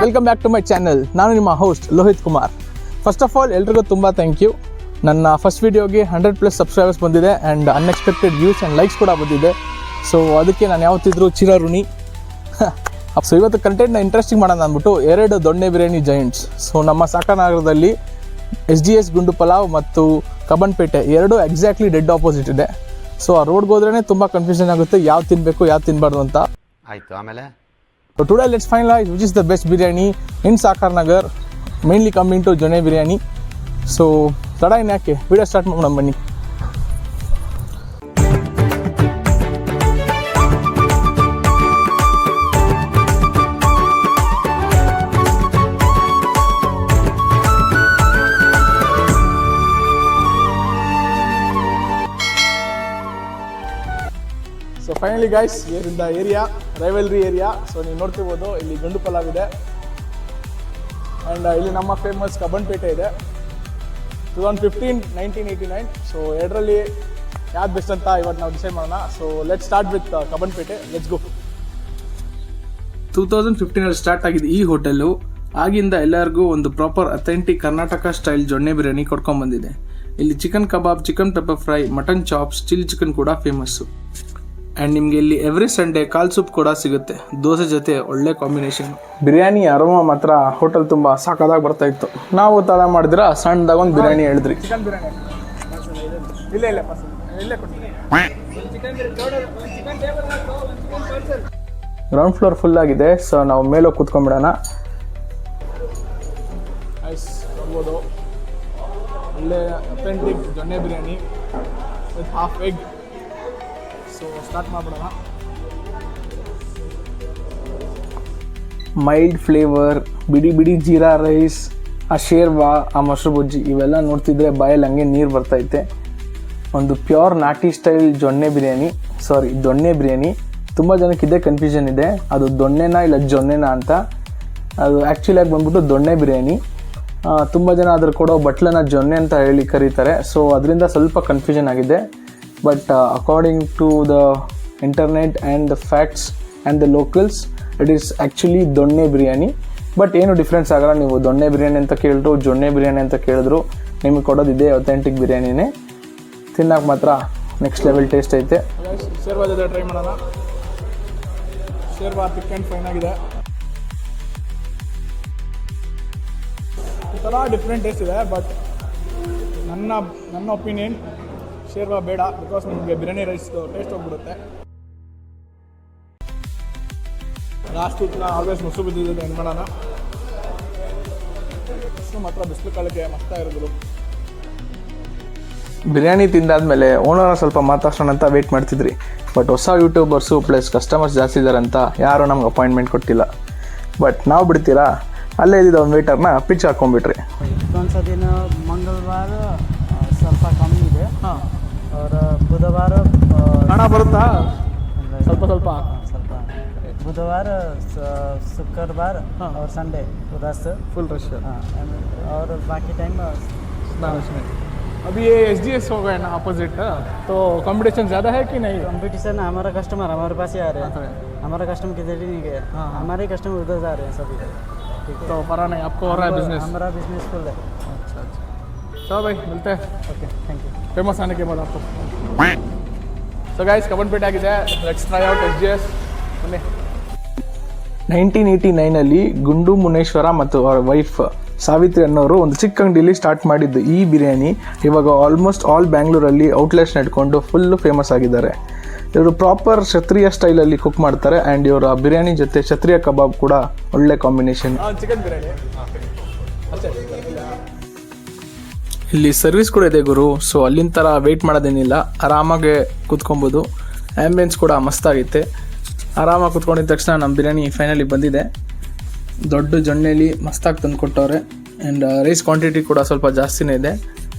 Welcome back to my channel. ನಾನು ನಿಮ್ಮ host Lohith Kumar. First of all ಎಲ್ರಿಗೂ ತುಂಬ ಥ್ಯಾಂಕ್ ಯು. ನನ್ನ ಫಸ್ಟ್ ವೀಡಿಯೋಗೆ 100+ ಸಬ್ಸ್ಕ್ರೈಬರ್ಸ್ ಬಂದಿದೆ and unexpected views and likes ಕೂಡ ಬಂದಿದೆ. ಸೊ ಅದಕ್ಕೆ ನಾನು ಯಾವತ್ತಿದ್ರೂ ಚಿರಋಣಿ. ಸೊ ಇವತ್ತು ಕಂಟೆಂಟ್ನ ಇಂಟ್ರೆಸ್ಟಿಂಗ್ ಮಾಡೋಣ ಅಂದ್ಬಿಟ್ಟು 2 ದೊಣ್ಣೆ ಬಿರಿಯಾನಿ ಜಾಯಿಂಟ್ಸ್. ಸೊ ನಮ್ಮ ಸಾಕಾನಗರದಲ್ಲಿ SGS ಗುಂಡು ಪಲಾವ್ ಮತ್ತು ಕಬ್ಬನ್ಪೇಟೆ ಎರಡು ಎಕ್ಸಾಕ್ಟ್ಲಿ ಡೆಡ್ ಆಪೋಸಿಟ್ ಇದೆ. ಸೊ ಆ ರೋಡ್ಗೆ ಹೋದ್ರೇ ತುಂಬ ಕನ್ಫ್ಯೂಷನ್ ಆಗುತ್ತೆ ಯಾವ್ದು ತಿನ್ನಬೇಕು ಯಾವ್ದು ತಿನ್ನಬಾರ್ದು ಅಂತ. ಆಯಿತು, ಆಮೇಲೆ So today let's finalize which is the best biryani in Sakar Nagar, mainly coming to Jonne biryani. So tada inake video start ಮಾಡೋಣ ಬನ್ನಿ. So finally guys here in the area, rivalry area. So ನೀವು ನೋಡ್ತಿರ್ಬೋದು ಇಲ್ಲಿ ಗಂಡು ಪಲಾವ್ ಇದೆ and ಇಲ್ಲಿ ನಮ್ಮ famous Cubbonpet ಇದೆ. 2015, 1989. ಸೊ ಎರಡರಲ್ಲಿ ಯಾವ್ದು ಬೆಸ್ಟ್ ಅಂತ ಇವತ್ತು ನಾವು ಡಿಸೈಡ್ ಮಾಡೋಣ. So let start with Cubbonpet. Let's go. 2015 start ಆಗಿದೆ ಈ ಹೋಟೆಲು. ಆಗಿಂದ ಎಲ್ಲರಿಗೂ ಒಂದು ಪ್ರಾಪರ್ ಅಥೆಂಟಿಕ್ ಕರ್ನಾಟಕ ಸ್ಟೈಲ್ ಜೊನ್ನೆ ಬಿರಿಯಾನಿ ಕೊಡ್ಕೊಂಡ್ಬಂದಿದೆ. ಇಲ್ಲಿ chicken kebab, chicken pepper fry, mutton chops, chilli chicken ಕೂಡ ಫೇಮಸ್ಸು. ಆ್ಯಂಡ್ ನಿಮಗೆ ಇಲ್ಲಿ ಎವ್ರಿ ಸಂಡೇ ಕಾಲ್ ಸೂಪ್ ಕೂಡ ಸಿಗುತ್ತೆ. ದೋಸೆ ಜೊತೆ ಒಳ್ಳೆ ಕಾಂಬಿನೇಷನ್. ಬಿರಿಯಾನಿ ಅರೋಮ ಮಾತ್ರ ಹೋಟೆಲ್ ತುಂಬ ಸಾಕಾದಾಗ ಬರ್ತಾ ಇತ್ತು. ನಾವು ತಡ ಮಾಡಿದ್ರೆ ಸಣ್ಣದಾಗ ಒಂದು ಬಿರಿಯಾನಿ ಹೇಳಿದ್ರಿ. Chicken biryani ground floor full ಆಗಿದೆ. ಸೊ ನಾವು ಮೇಲೋಗಿ ಕೂತ್ಕೊಂಡ್ಬಿಡೋಣ. ನೋಡ್ಬೋದು ಒಳ್ಳೆ ಅಥೆಂಟಿಕ್ ಜೊನ್ನೆ biryani with half egg. So start ಮಾಡ್ಬಿಡೋಣ. ಮೈಲ್ಡ್ ಫ್ಲೇವರ್, ಬಿಡಿ ಬಿಡಿ ಜೀರಾ ರೈಸ್, ಆ ಶೇರ್ವಾ, ಆ ಮೊಸರು ಬಜ್ಜಿ ಇವೆಲ್ಲ ನೋಡ್ತಿದ್ರೆ ಬಾಯಲ್ಲಿ ಹಂಗೆ ನೀರು ಬರ್ತೈತೆ. ಒಂದು ಪ್ಯೂರ್ ನಾಟಿ ಸ್ಟೈಲ್ ದೊಣ್ಣೆ ಬಿರಿಯಾನಿ. ತುಂಬ ಜನಕ್ಕೆ ಇದೇ ಕನ್ಫ್ಯೂಷನ್ ಇದೆ, ಅದು ದೊಣ್ಣೆನಾ ಇಲ್ಲ ಜೊನ್ನೆನಾ ಅಂತ. ಅದು ಆ್ಯಕ್ಚುಲಿಯಾಗಿ ಬಂದ್ಬಿಟ್ಟು ದೊಣ್ಣೆ ಬಿರಿಯಾನಿ. ತುಂಬ ಜನ ಅದ್ರ ಕೊಡೋ ಬಟ್ಲನ್ನ ಜೊನ್ನೆ ಅಂತ ಹೇಳಿ ಕರೀತಾರೆ. ಸೊ ಅದರಿಂದ ಸ್ವಲ್ಪ ಕನ್ಫ್ಯೂಷನ್ ಆಗಿದೆ. But according to the internet and the facts and the locals, it is actually ದೊಣ್ಣೆ ಬಿರಿಯಾನಿ. ಬಟ್ ಏನು ಡಿಫ್ರೆನ್ಸ್ ಆಗಲ್ಲ. ನೀವು ದೊಣ್ಣೆ ಬಿರಿಯಾನಿ ಅಂತ ಕೇಳಿದ್ರು, ಜೊನ್ನೆ ಬಿರಿಯಾನಿ ಅಂತ ಕೇಳಿದ್ರು, ನಿಮಗೆ ಕೊಡೋದಿದೆ ಅಥೆಂಟಿಕ್ ಬಿರಿಯಾನಿನೇ. ತಿನ್ನಕ್ಕೆ ಮಾತ್ರ ನೆಕ್ಸ್ಟ್ ಲೆವೆಲ್ ಟೇಸ್ಟ್ ಐತೆ. ಶೇರ್ವಾ ಜೊತೆ ಟ್ರೈ ಮಾಡೋಣ. ಶೇರ್ವಾ ಥಿಕ್ ಆ್ಯಂಡ್ ಫೈನ್ ಆಗಿದೆ. ಈ ಥರ ಡಿಫ್ರೆಂಟ್ ಟೇಸ್ಟ್ ಇದೆ. ಬಟ್ ನನ್ನ ಒಪಿನಿಯನ್ ಶೇರ್ವಾ ಬೇಡ, ಬಿಕಾಸ್ ನಿಮಗೆ ಬಿರಿಯಾನಿ ರೈಸ್ ಟೇಸ್ಟ್ ಹೋಗ್ಬಿಡುತ್ತೆ. ಲಾಸ್ಟ್ ವೀಕ್ ಆಲ್ವೇಸ್ ಮೊಸರು ಬಿದ್ದಿದ್ದು ಏನು ಮಾಡೋಣ. ಮೊಸರು ಮಾತ್ರ ಬಿಸಿಲು ಕಾಲಕ್ಕೆ ಮಸ್ತಾಗಿರೋದು. ಬಿರಿಯಾನಿ ತಿಂದಾದ್ಮೇಲೆ ಓನರ್ ಸ್ವಲ್ಪ ಮಾತಾಡ್ಸೋಣ ಅಂತ ವೆಯ್ಟ್ ಮಾಡ್ತಿದ್ರಿ. ಬಟ್ ಹೊಸ ಯೂಟ್ಯೂಬರ್ಸು ಪ್ಲಸ್ ಕಸ್ಟಮರ್ಸ್ ಜಾಸ್ತಿ ಇದ್ದಾರೆ ಅಂತ ಯಾರೂ ನಮ್ಗೆ ಅಪಾಯಿಂಟ್ಮೆಂಟ್ ಕೊಟ್ಟಿಲ್ಲ. ಬಟ್ ನಾವು ಬಿಡ್ತೀರಾ, ಅಲ್ಲೇ ಇದ್ದಿದ್ದ ಒಂದು ವೇಟರ್ನ ಪಿಚ್ ಹಾಕೊಂಡ್ಬಿಟ್ರಿ. ಒಂದು ದಿನ ಮಂಗಳವಾರ ಸ್ವಲ್ಪ ಕಮ್ಮಿ ಇದೆ. ಹಾಂ, और बुधवार ಹಣ ಬರುತ್ತಾ ಸ್ವಲ್ಪ ಸ್ವಲ್ಪ बुधवार, शुक्रवार और संडे रश, फुल रश. और बाकी टाइम अभी ये SGS हो गए ना अपोजिट, तो कंपटीशन ज़्यादा है कि नहीं? कंपटीशन हमारा कस्टमर हमारे पास ही आ रहे हैं. हमारा कस्टमर किधर ही नहीं गए. हमारे कस्टमर उधर जा रहे हैं सभी. ठीक है, तो परा नहीं आपको हो रहा है बिजनेस? हमारा बिजनेस फुल है. अच्छा. चलो भाई मिलते हैं. Okay, thank you. फेमस आने के बाद आपको. So guys, ಕಬ್ಬನ್ಪೇಟೆ ಆಗಿದೆ. Let's try out SGS. ಬನ್ನಿ. 1989 ಗುಂಡು ಮುನೇಶ್ವರ ಮತ್ತು ಅವರ ವೈಫ್ ಸಾವಿತ್ರಿ ಅನ್ನೋರು ಒಂದು ಚಿಕ್ಕ ಅಂಗಡಿಯಲ್ಲಿ ಸ್ಟಾರ್ಟ್ ಮಾಡಿದ್ದು ಈ ಬಿರಿಯಾನಿ. ಇವಾಗ ಆಲ್ಮೋಸ್ಟ್ ಆಲ್ ಬ್ಯಾಂಗ್ಳೂರಲ್ಲಿ ಔಟ್ಲೆಟ್ಸ್ ನಡ್ಕೊಂಡು ಫುಲ್ಲು ಫೇಮಸ್ ಆಗಿದ್ದಾರೆ. ಇವರು ಪ್ರಾಪರ್ ಕ್ಷತ್ರಿಯ ಸ್ಟೈಲಲ್ಲಿ ಕುಕ್ ಮಾಡ್ತಾರೆ. ಆ್ಯಂಡ್ ಇವರ ಬಿರಿಯಾನಿ ಜೊತೆ ಕ್ಷತ್ರಿಯ ಕಬಾಬ್ ಕೂಡ ಒಳ್ಳೆ ಕಾಂಬಿನೇಷನ್. ಚಿಕನ್ ಬಿರಿಯಾನಿ ಇಲ್ಲಿ ಸರ್ವಿಸ್ ಕೂಡ ಇದೆ ಗುರು. ಸೊ ಅಲ್ಲಿನ ಥರ ವೆಯ್ಟ್ ಮಾಡೋದೇನಿಲ್ಲ, ಆರಾಮಾಗೆ ಕೂತ್ಕೊಬೋದು. ಆ್ಯಂಬಿಯನ್ಸ್ ಕೂಡ ಮಸ್ತಾಗೈತೆ. ಆರಾಮಾಗಿ ಕೂತ್ಕೊಂಡಿದ್ದ ತಕ್ಷಣ ನಮ್ಮ ಬಿರಿಯಾನಿ ಫೈನಲಿ ಬಂದಿದೆ. ದೊಡ್ಡ ಜೊಣ್ಣೆಲಿ ಮಸ್ತಾಗಿ ತಂದು ಕೊಟ್ಟವ್ರೆ. ಆ್ಯಂಡ್ ರೈಸ್ ಕ್ವಾಂಟಿಟಿ ಕೂಡ ಸ್ವಲ್ಪ ಜಾಸ್ತಿನೇ ಇದೆ.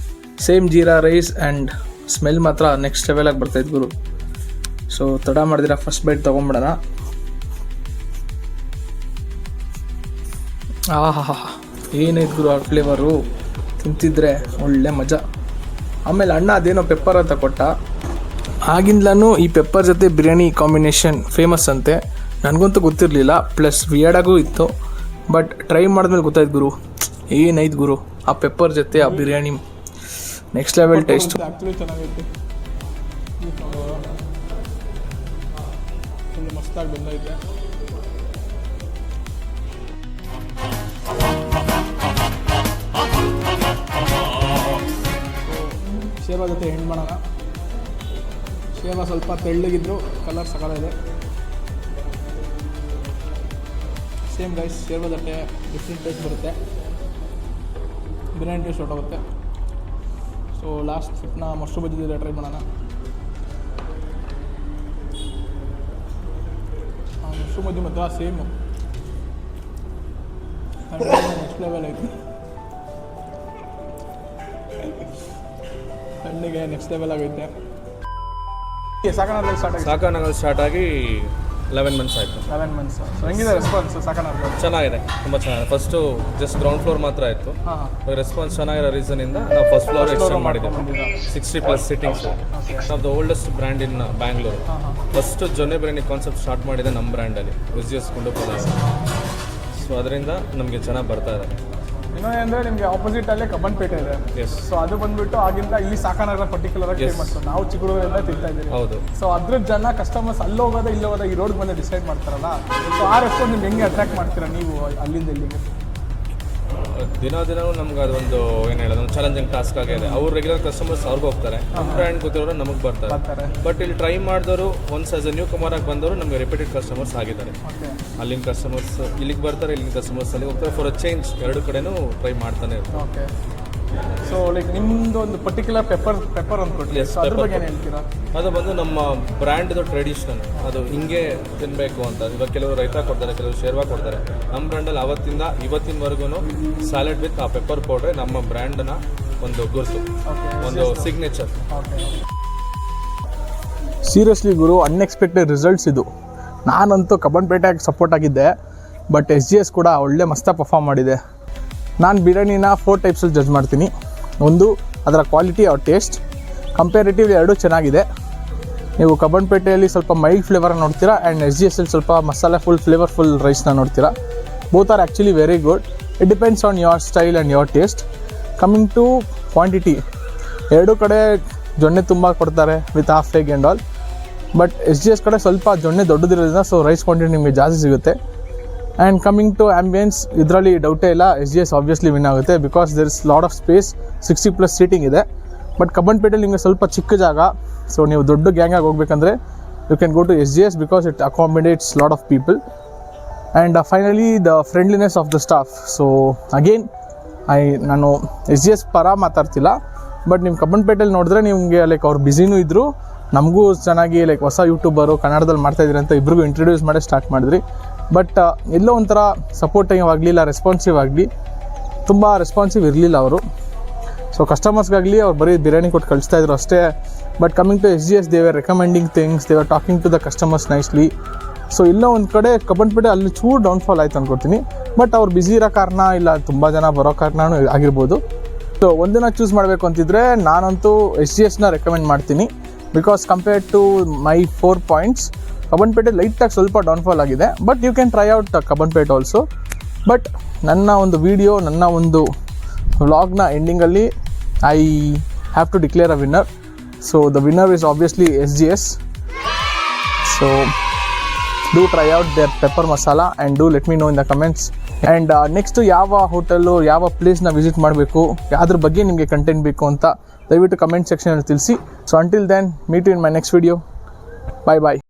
Same jeera rice and smell ಮಾತ್ರ ನೆಕ್ಸ್ಟ್ ಲೆವೆಲಾಗಿ ಬರ್ತೈತೆ ಗುರು. ಸೊ ತಡ ಮಾಡಿದ್ರೆ ಫಸ್ಟ್ ಬೈಟ್ ತೊಗೊಂಬಿಡೋಣ. ಆಹಾ, ಏನೈತೆ ಗುರು ಆ ಫ್ಲೇವರು. ತಿಂತಿದ್ರೆ ಒಳ್ಳೆ ಮಜಾ. ಆಮೇಲೆ ಅಣ್ಣ ಅದೇನೋ ಪೆಪ್ಪರ್ ಅಂತ ಕೊಟ್ಟ. ಆಗಿಂದಲೂ ಈ ಪೆಪ್ಪರ್ ಜೊತೆ ಬಿರಿಯಾನಿ ಕಾಂಬಿನೇಷನ್ ಫೇಮಸ್ ಅಂತೆ. ನನಗಂತೂ ಗೊತ್ತಿರಲಿಲ್ಲ, ಪ್ಲಸ್ ವಿಯರ್ಡಾಗೂ ಇತ್ತು. ಬಟ್ ಟ್ರೈ ಮಾಡಿದ್ಮೇಲೆ ಗೊತ್ತಾಯ್ತು ಗುರು, ಏನೈತೆ ಗುರು ಆ ಪೆಪ್ಪರ್ ಜೊತೆ ಆ biryani next level taste. Actually ಚೆನ್ನಾಗೈತೆ, ಫುಲ್ ಮಸ್ತಾಗಿ ಬಂದೈತೆ. ಶೇರ್ವಾ ಜೊತೆ ಎಂಡ್ ಮಾಡೋಣ. ಶೇರ್ವಾ ಸ್ವಲ್ಪ ತೆಳ್ಳಗಿದ್ರು ಕಲರ್ ಸಕಾಲಿದೆ. ಸೇಮ್ ರೈಸ್ ಶೇರ್ವಾ ಜೊತೆ ಡಿಫ್ರೆಂಟ್ ಟೇಸ್ಟ್ ಬರುತ್ತೆ, ಬಿರಿಯಾನಿ ಟೇಸ್ಟ್ ಹೊರಟೋಗುತ್ತೆ. ಸೊ ಲಾಸ್ಟ್ ಫಿಟ್ನ ಮಶ್ರೂಮ್ ಬಜ್ಜಿ ಜೊತೆ ಟ್ರೈ ಮಾಡೋಣ. ಮಶ್ರೂಮ್ ಬಜ್ಜಿ ಮಾತ್ರ ಸೇಮು ನೆಕ್ಸ್ಟ್ ಲೆವೆಲ್ ಐತಿ. ಹಣ್ಣಿಗೆ ನೆಕ್ಸ್ಟ್ ಲೆವೆಲ್ ಆಗೈತೆ. ಸಾಕಾನಗಲ್ ಸ್ಟಾರ್ಟ್ ಆಗಿ 11 ಮಂತ್ಸ್ ಆಯಿತು. 11 ಮಂತ್ಸ್. ಸೊ ಹೆಂಗಿದೆ ರೆಸ್ಪಾನ್ಸ್ ಸಾಕಾನಗಲ್? ಚೆನ್ನಾಗಿದೆ, ತುಂಬ ಚೆನ್ನಾಗಿದೆ. ಫಸ್ಟು ಜಸ್ಟ್ ಗ್ರೌಂಡ್ ಫ್ಲೋರ್ ಮಾತ್ರ ಇತ್ತು. ಹಾಂ ರೆಸ್ಪಾನ್ಸ್ ಚೆನ್ನಾಗಿರೋ ರೀಸನಿಂದ ನಾವು ಫಸ್ಟ್ ಫ್ಲೋರ್ ಎಕ್ಸ್ಟೆಂಡ್ ಮಾಡಿದ್ದೇವೆ. 60+ sittings. Of the oldest brand in Bangalore. First ಜೊನ್ನೆ ಬಿರಿಯಾನಿ ಕಾನ್ಸೆಪ್ಟ್ ಸ್ಟಾರ್ಟ್ ಮಾಡಿದೆ ನಮ್ಮ ಬ್ರ್ಯಾಂಡಲ್ಲಿ, SGS ಗುಂಡುಪುರ. ಸೊ ಅದರಿಂದ ನಮಗೆ ಚೆನ್ನಾಗಿ ಬರ್ತಾ ಇದೆ. ಇನ್ನೊಂದು ಅಂದರೆ ನಿಮಗೆ ಆಪೋಸಿಟಲ್ಲೇ ಕಬ್ಬನ್ಪೇಟೆ ಇದೆ. ಎಸ್. ಸೊ ಅದು ಬಂದುಬಿಟ್ಟು ಆಗಿಂದ ಇಲ್ಲಿ ಸಾಕಾನಗರ ಪರ್ಟಿಕ್ಯುಲರ್ ಆಗಿ ಫೇಮಸ್. ನಾವು ಚಿಕ್ಕಡುಗರಿಂದ ತಿಂತಾ ಇದ್ದೀವಿ. ಹೌದು. ಸೊ ಅದ್ರ ಜನ ಕಸ್ಟಮರ್ಸ್ ಅಲ್ಲಿ ಹೋಗೋದ ಇಲ್ಲಿ ಹೋಗೋದ ಈ ರೋಡ್ ಬಂದು ಡಿಸೈಡ್ ಮಾಡ್ತಾರಲ್ಲ. ಸೊ ಆ ರೆಸ್ಪಾನ್ಸ್ ನಿಮ್ಗೆ ಹೆಂಗೆ ಅಟ್ರಾಕ್ಟ್ ಮಾಡ್ತೀರಾ ನೀವು ಅಲ್ಲಿಂದ ಇಲ್ಲಿಗೆ? ದಿನವೂ ನಮ್ಗೆ ಅದೊಂದು ಏನು ಹೇಳೋದು, ಒಂದು ಚಾಲೆಂಜಿಂಗ್ ಟಾಸ್ಕ್ ಆಗಿದೆ. ಅವ್ರು ರೆಗ್ಯುಲರ್ ಕಸ್ಟಮರ್ಸ್ ಅವ್ರಿಗೆ ಹೋಗ್ತಾರೆ, ಬ್ರ್ಯಾಂಡ್ ಗೊತ್ತಿರೋರು ನಮಗೆ ಬರ್ತಾರೆ. ಬಟ್ ಇಲ್ಲಿ ಟ್ರೈ ಮಾಡಿದವರು ಒನ್ಸ್ ಆಸ್ ಎ ನ್ಯೂ ಕಮರ್ ಆಗಿ ಬಂದವರು ನಮಗೆ ರಿಪೀಟೆಡ್ ಕಸ್ಟಮರ್ಸ್ ಆಗಿದ್ದಾರೆ. ಅಲ್ಲಿನ ಕಸ್ಟಮರ್ಸ್ ಇಲ್ಲಿಗೆ ಬರ್ತಾರೆ, ಇಲ್ಲಿನ ಕಸ್ಟಮರ್ಸ್ ಅಲ್ಲಿಗೆ ಹೋಗ್ತಾರೆ. ಫಾರ್ ಅ ಚೇಂಜ್ ಎರಡು ಕಡೆನೂ ಟ್ರೈ ಮಾಡ್ತಾನೆ ಇರ್ತಾರೆ. ಓಕೆ. ಸೊ ಲೈಕ್ ನಿಮ್ಮದು ಒಂದು ಪರ್ಟಿಕ್ಯುಲರ್ ಪೆಪ್ಪರ್ ಒಂದು ಕೊಟ್ಟರೆ ಅದ್ರ ಬಗ್ಗೆ ಏನು ಹೇಳ್ತೀರಾ? ಅದು ಬಂದು ನಮ್ಮ ಬ್ರ್ಯಾಂಡ್ದು ಟ್ರೆಡಿಷನಲ್, ಅದು ಹಿಂಗೆ ತಿನ್ನಬೇಕು ಅಂತ. ಇವಾಗ ಕೆಲವರು ರೈತ ಕೊಡ್ತಾರೆ, ಕೆಲವರು ಶೇರ್ವಾ ಕೊಡ್ತಾರೆ. ನಮ್ಮ ಬ್ರ್ಯಾಂಡಲ್ಲಿ ಅವತ್ತಿಂದ ಇವತ್ತಿನವರೆಗೂ ಸ್ಯಾಲಡ್ ವಿತ್ ಆ ಪೆಪ್ಪರ್ ಪೌಡ್ರೆ ನಮ್ಮ ಬ್ರ್ಯಾಂಡ್ನ ಒಂದು ಗುರುತು, ಒಂದು ಸಿಗ್ನೇಚರ್. ಸೀರಿಯಸ್ಲಿ ಗುರು, ಅನ್ಎಕ್ಸ್ಪೆಕ್ಟೆಡ್ ರಿಸಲ್ಟ್ಸ್ ಇದು. ನಾನಂತೂ ಕಬ್ಬನ್ಪೇಟೆಗೆ ಸಪೋರ್ಟ್ ಆಗಿದ್ದೆ, ಬಟ್ SGS ಕೂಡ ಒಳ್ಳೆ ಮಸ್ತಾಗಿ ಪರ್ಫಾರ್ಮ್ ಮಾಡಿದೆ. ನಾನು ಬಿರಿಯಾನಿನ 4 ಟೈಪ್ಸಲ್ಲಿ ಜಡ್ಜ್ ಮಾಡ್ತೀನಿ. ಒಂದು ಅದರ ಕ್ವಾಲಿಟಿ ಆರ್ ಟೇಸ್ಟ್. ಕಂಪೇರಿಟಿವ್ಲಿ ಎರಡೂ ಚೆನ್ನಾಗಿದೆ. ನೀವು ಕಬ್ಬನ್ಪೇಟೆಯಲ್ಲಿ ಸ್ವಲ್ಪ ಮೈಲ್ಡ್ ಫ್ಲೇವರ್ ನೋಡ್ತೀರಾ, ಆ್ಯಂಡ್ SGSಲ್ಲಿ ಸ್ವಲ್ಪ ಮಸಾಲೆ ಫ್ಲೇವರ್ಫುಲ್ ರೈಸ್ನ ನೋಡ್ತೀರಾ. Both are actually very good. It depends on your style and your taste. Coming to quantity, ಎರಡೂ ಕಡೆ ಜೊನ್ನೆ ತುಂಬ ಕೊಡ್ತಾರೆ with half egg and all. But SGS ಕಡೆ ಸ್ವಲ್ಪ ಜೊನ್ನೆ ದೊಡ್ಡದಿರೋದ್ರಿಂದ ಸೊ ರೈಸ್ ಕ್ವಾಂಟಿಟಿ ನಿಮಗೆ ಜಾಸ್ತಿ ಸಿಗುತ್ತೆ. ಆ್ಯಂಡ್ ಕಮ್ಮಿಂಗ್ ಟು ಆ್ಯಂಬಿಯನ್ಸ್, ಇದರಲ್ಲಿ ಡೌಟೇ ಇಲ್ಲ, SGS ಆಬ್ವಿಯಸ್ಲಿ ವಿನ್ ಆಗುತ್ತೆ because there is lot of space. 60+ seating ಇದೆ. ಬಟ್ ಕಬ್ಬನ್ಪೇಟೆಯಲ್ಲಿ ನಿಮಗೆ ಸ್ವಲ್ಪ ಚಿಕ್ಕ ಜಾಗ. ಸೊ ನೀವು ದೊಡ್ಡ ಗ್ಯಾಂಗಾಗಿ ಹೋಗ್ಬೇಕಂದ್ರೆ you can go to SGS because it accommodates lot of people. And finally the friendliness of the staff. So again ನಾನು SGS ಪರ ಮಾತಾಡ್ತಿಲ್ಲ, ಬಟ್ ನಿಮ್ಮ ಕಬ್ಬನ್ಪೇಟೆಯಲ್ಲಿ ನೋಡಿದ್ರೆ ನಿಮಗೆ ಲೈಕ್ ಅವ್ರು ಬ್ಯುಸಿನೂ ಇದ್ದರು, ನಮಗೂ ಚೆನ್ನಾಗಿ ಲೈಕ್ ಹೊಸ ಯೂಟ್ಯೂಬರು ಕನ್ನಡದಲ್ಲಿ ಮಾಡ್ತಾಯಿದ್ದೀರಿ ಅಂತ ಇಬ್ರಿಗೂ ಇಂಟ್ರೊಡ್ಯೂಸ್ ಮಾಡಿ ಸ್ಟಾರ್ಟ್ ಮಾಡಿದ್ರಿ. ಬಟ್ ಎಲ್ಲೋ ಒಂಥರ ಸಪೋರ್ಟಿವ್ ಆಗಲಿಲ್ಲ, ರೆಸ್ಪಾನ್ಸಿವ್ ಆಗಲಿ, ತುಂಬ ರೆಸ್ಪಾನ್ಸಿವ್ ಇರಲಿಲ್ಲ ಅವರು. ಸೊ ಕಸ್ಟಮರ್ಸ್ಗಾಗಲಿ ಅವ್ರು ಬರೀ ಬಿರಿಯಾನಿ ಕೊಟ್ಟು ಕಳಿಸ್ತಾಯಿದ್ರು ಅಷ್ಟೇ. But coming to SGS they were recommending things, they were talking to the customers nicely. So ಎಲ್ಲೋ ಒಂದು ಕಡೆ ಕಬ್ಬನ್ಪೇಟೆ ಅಲ್ಲಿ ಚೂರು ಡೌನ್ಫಾಲ್ ಆಯ್ತು ಅನ್ಕೊಡ್ತೀನಿ. ಬಟ್ ಅವ್ರು ಬ್ಯುಸಿ ಇರೋ ಕಾರಣ ಇಲ್ಲ ತುಂಬ ಜನ ಬರೋ ಕಾರಣನೂ ಆಗಿರ್ಬೋದು. ಸೊ ಒಂದನ್ನು ಚೂಸ್ ಮಾಡಬೇಕು ಅಂತಿದ್ರೆ ನಾನಂತೂ SGSನ ರೆಕಮೆಂಡ್ ಮಾಡ್ತೀನಿ. Because compared to my 4 points Cubbonpet ಲೈಟಾಗಿ ಸ್ವಲ್ಪ ಡೌನ್ಫಾಲ್ ಆಗಿದೆ. But you can try out Cubbonpet also. But ನನ್ನ ಒಂದು ವಿಡಿಯೋ, ನನ್ನ ಒಂದು ವ್ಲಾಗ್ನ ಎಂಡಿಂಗಲ್ಲಿ I have to declare a winner. So the winner is obviously SGS. So do try out their pepper masala and do let me know in the comments. And next ಯಾವ hotel, ಯಾವ ಪ್ಲೇಸ್ನ visit ಮಾಡಬೇಕು, ಅದ್ರ ಬಗ್ಗೆ ನಿಮಗೆ ಕಂಟೆಂಟ್ ಬೇಕು ಅಂತ ದಯವಿಟ್ಟು ಕಮೆಂಟ್ ಸೆಕ್ಷನಲ್ಲಿ ತಿಳಿಸಿ. So until then meet you in my next video. Bye bye.